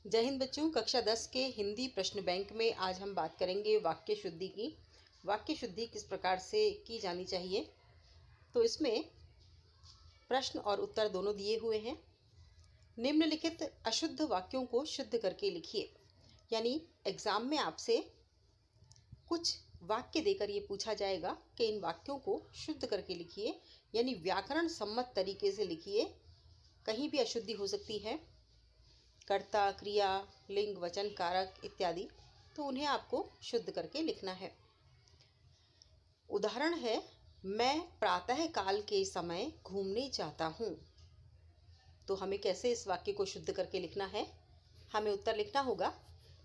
जय हिंद बच्चों। कक्षा 10 के हिंदी प्रश्न बैंक में आज हम बात करेंगे वाक्य शुद्धि की। वाक्य शुद्धि किस प्रकार से की जानी चाहिए। तो इसमें प्रश्न और उत्तर दोनों दिए हुए हैं। निम्नलिखित अशुद्ध वाक्यों को शुद्ध करके लिखिए। यानी एग्जाम में आपसे कुछ वाक्य देकर ये पूछा जाएगा कि इन वाक्यों को शुद्ध करके लिखिए, यानी व्याकरण सम्मत तरीके से लिखिए। कहीं भी अशुद्धि हो सकती है, कर्ता, क्रिया, लिंग, वचन, कारक इत्यादि, तो उन्हें आपको शुद्ध करके लिखना है। उदाहरण है, मैं प्रातः काल के समय घूमने जाता हूँ। तो हमें कैसे इस वाक्य को शुद्ध करके लिखना है? हमें उत्तर लिखना होगा,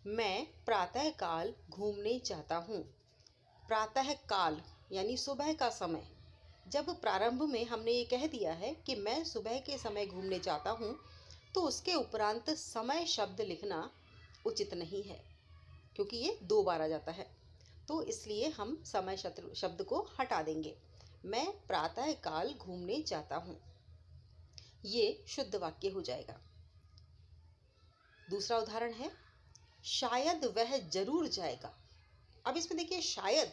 मैं प्रातः काल घूमने जाता हूँ। प्रातः काल यानी सुबह का समय। जब प्रारंभ में हमने ये कह दिया है कि मैं सुबह के समय घूमने जाता हूँ, तो उसके उपरांत समय शब्द लिखना उचित नहीं है, क्योंकि ये 2 बार आ जाता है। तो इसलिए हम समय शब्द को हटा देंगे। मैं प्रातः काल घूमने जाता हूँ, ये शुद्ध वाक्य हो जाएगा। दूसरा उदाहरण है, शायद वह जरूर जाएगा। अब इसमें देखिए, शायद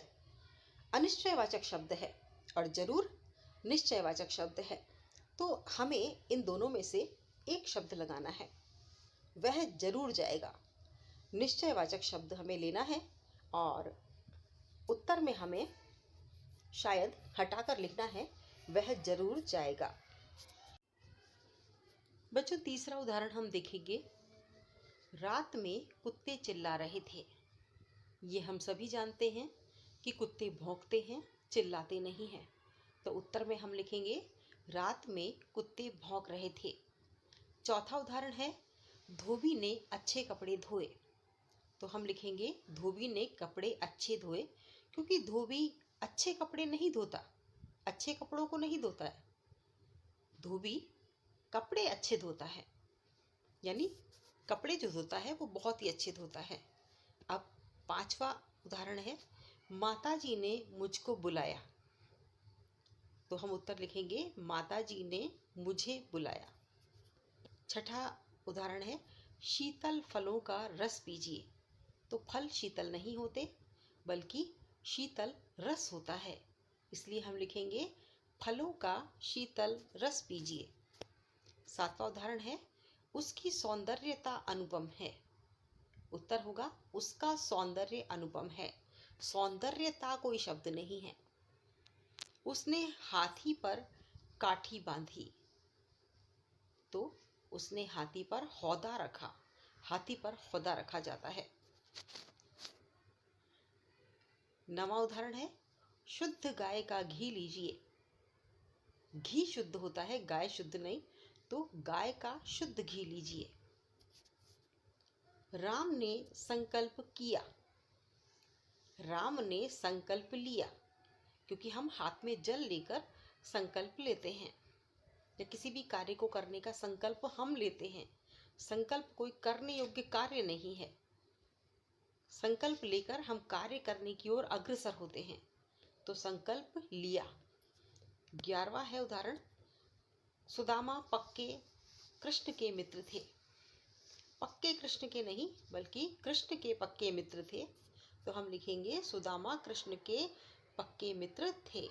अनिश्चयवाचक शब्द है और जरूर निश्चयवाचक शब्द है। तो हमें इन दोनों में से एक शब्द लगाना है। वह जरूर जाएगा, निश्चयवाचक शब्द हमें लेना है और उत्तर में हमें शायद हटाकर लिखना है, वह जरूर जाएगा। बच्चों, तीसरा उदाहरण हम देखेंगे। रात में कुत्ते चिल्ला रहे थे। ये हम सभी जानते हैं कि कुत्ते भौंकते हैं, चिल्लाते नहीं हैं। तो उत्तर में हम लिखेंगे, रात में कुत्ते भौंक रहे थे। चौथा उदाहरण है, धोबी ने अच्छे कपड़े धोए। तो हम लिखेंगे, धोबी ने कपड़े अच्छे धोए, क्योंकि धोबी अच्छे कपड़े नहीं धोता, अच्छे कपड़ों को नहीं धोता है। धोबी कपड़े अच्छे धोता है, यानी कपड़े जो धोता है वो बहुत ही अच्छे धोता है। अब पांचवा उदाहरण है, माताजी ने मुझको बुलाया। तो हम उत्तर लिखेंगे, माताजी ने मुझे बुलाया। छठा उदाहरण है, शीतल फलों का रस पीजिए। तो फल शीतल नहीं होते, बल्कि शीतल रस होता है, इसलिए हम लिखेंगे, फलों का शीतल रस पीजिए। सातवां उदाहरण है, उसकी सौंदर्यता अनुपम है। उत्तर होगा, उसका सौंदर्य अनुपम है। सौंदर्यता कोई शब्द नहीं है। उसने हाथी पर काठी बांधी। तो उसने हाथी पर हौदा रखा। हाथी पर हौदा रखा जाता है। नवा उदाहरण है, शुद्ध गाय का घी लीजिए। घी शुद्ध होता है, गाय शुद्ध नहीं। तो गाय का शुद्ध घी लीजिए। राम ने संकल्प किया। राम ने संकल्प लिया, क्योंकि हम हाथ में जल लेकर संकल्प लेते हैं, या किसी भी कार्य को करने का संकल्प हम लेते हैं। संकल्प कोई करने योग्य कार्य नहीं है। संकल्प लेकर हम कार्य करने की ओर अग्रसर होते हैं। तो संकल्प लिया। 11वां है उदाहरण, सुदामा पक्के कृष्ण के मित्र थे। पक्के कृष्ण के नहीं, बल्कि कृष्ण के पक्के मित्र थे। तो हम लिखेंगे, सुदामा कृष्ण के पक्के मित्र थे।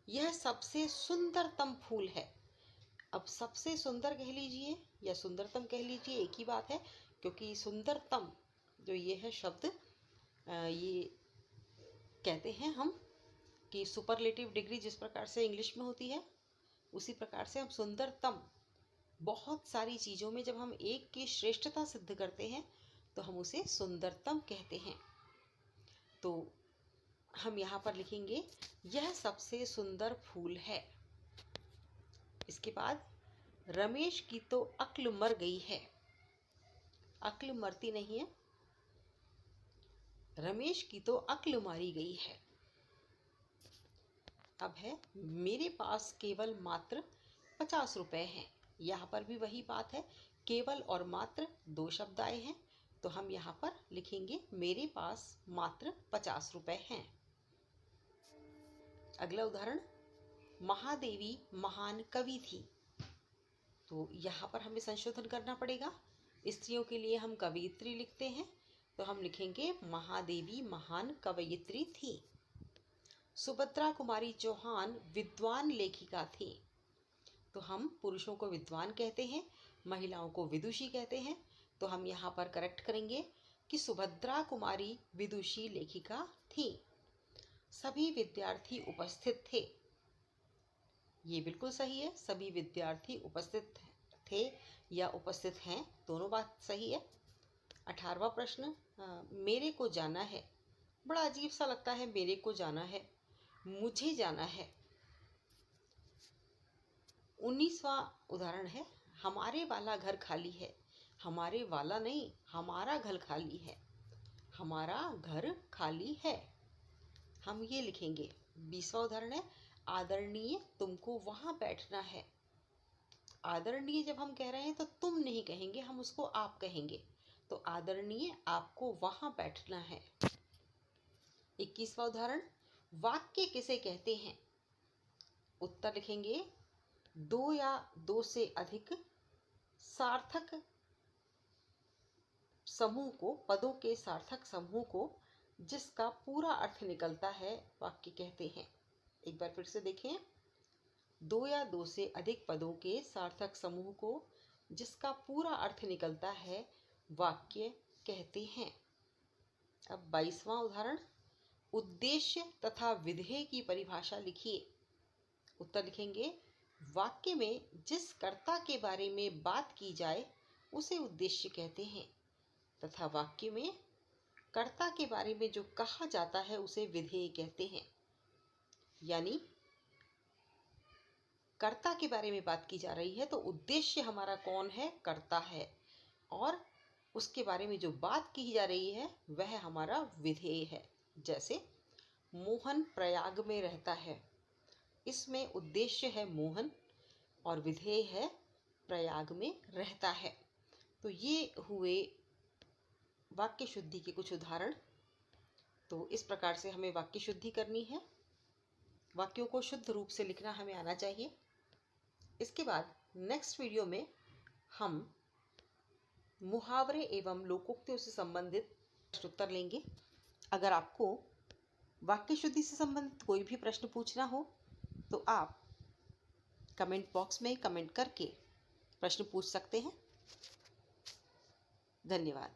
यह सबसे सुंदरतम फूल है। अब सबसे सुंदर कह लीजिए या सुंदरतम कह लीजिए, एक ही बात है, क्योंकि सुंदरतम जो ये है शब्द, ये कहते हैं हम कि सुपरलेटिव डिग्री जिस प्रकार से इंग्लिश में होती है, उसी प्रकार से हम सुंदरतम, बहुत सारी चीज़ों में जब हम एक की श्रेष्ठता सिद्ध करते हैं तो हम उसे सुंदरतम कहते हैं। तो हम यहाँ पर लिखेंगे, यह सबसे सुंदर फूल है। इसके बाद, रमेश की तो अक्ल मर गई है। अक्ल मरती नहीं है, रमेश की तो अक्ल मारी गई है। अब है, मेरे पास केवल मात्र 50 रुपए हैं। यहाँ पर भी वही बात है, केवल और मात्र 2 शब्द आए हैं। तो हम यहाँ पर लिखेंगे, मेरे पास मात्र 50 रुपए हैं। अगला उदाहरण, महादेवी महान कवि थी। तो यहाँ पर हमें संशोधन करना पड़ेगा। स्त्रियों के लिए हम कवयित्री लिखते हैं, तो हम लिखेंगे महादेवी महान कवयित्री थी। सुभद्रा कुमारी चौहान विद्वान लेखिका थी, तो हम पुरुषों को विद्वान कहते हैं, महिलाओं को विदुषी कहते हैं। तो हम यहाँ पर करेक्ट करेंगे कि सुभद्रा कुमारी विदुषी लेखिका थी। सभी विद्यार्थी उपस्थित थे, ये बिल्कुल सही है। सभी विद्यार्थी उपस्थित थे या उपस्थित हैं, दोनों बात सही है। 18वां प्रश्न, मेरे को जाना है। बड़ा अजीब सा लगता है, मेरे को जाना है, मुझे जाना है। 19वां उदाहरण है, हमारे वाला घर खाली है। हमारे वाला नहीं, हमारा घर खाली है। हमारा घर खाली है, हम ये लिखेंगे। 20वां उदाहरण है, आदरणीय तुमको वहां बैठना है। आदरणीय जब हम कह रहे हैं तो तुम नहीं कहेंगे, हम उसको आप कहेंगे। तो आदरणीय आपको वहां बैठना है। 21वां उदाहरण, वाक्य किसे कहते हैं। उत्तर लिखेंगे, दो या दो से अधिक सार्थक समूह को, पदों के सार्थक समूह को जिसका पूरा अर्थ निकलता है, वाक्य कहते हैं। एक बार फिर से देखें, दो या दो से अधिक पदों के सार्थक समूह को जिसका पूरा अर्थ निकलता है, वाक्य कहते हैं। अब 22वां उदाहरण, उद्देश्य तथा विधेय की परिभाषा लिखिए। उत्तर लिखेंगे, वाक्य में जिस कर्ता के बारे में बात की जाए उसे उद्देश्य कहते हैं, तथा वाक्य में कर्ता के बारे में जो कहा जाता है उसे विधेय कहते हैं। यानी कर्ता के बारे में बात की जा रही है तो उद्देश्य हमारा कौन है, कर्ता है, और उसके बारे में जो बात की जा रही है वह हमारा विधेय है। जैसे मोहन प्रयाग में रहता है, इसमें उद्देश्य है मोहन और विधेय है प्रयाग में रहता है। तो ये हुए वाक्य शुद्धि के कुछ उदाहरण। तो इस प्रकार से हमें वाक्य शुद्धि करनी है। वाक्यों को शुद्ध रूप से लिखना हमें आना चाहिए। इसके बाद नेक्स्ट वीडियो में हम मुहावरे एवं लोकोक्तियों से संबंधित प्रश्नोत्तर लेंगे। अगर आपको वाक्य शुद्धि से संबंधित कोई भी प्रश्न पूछना हो तो आप कमेंट बॉक्स में कमेंट करके प्रश्न पूछ सकते हैं। धन्यवाद।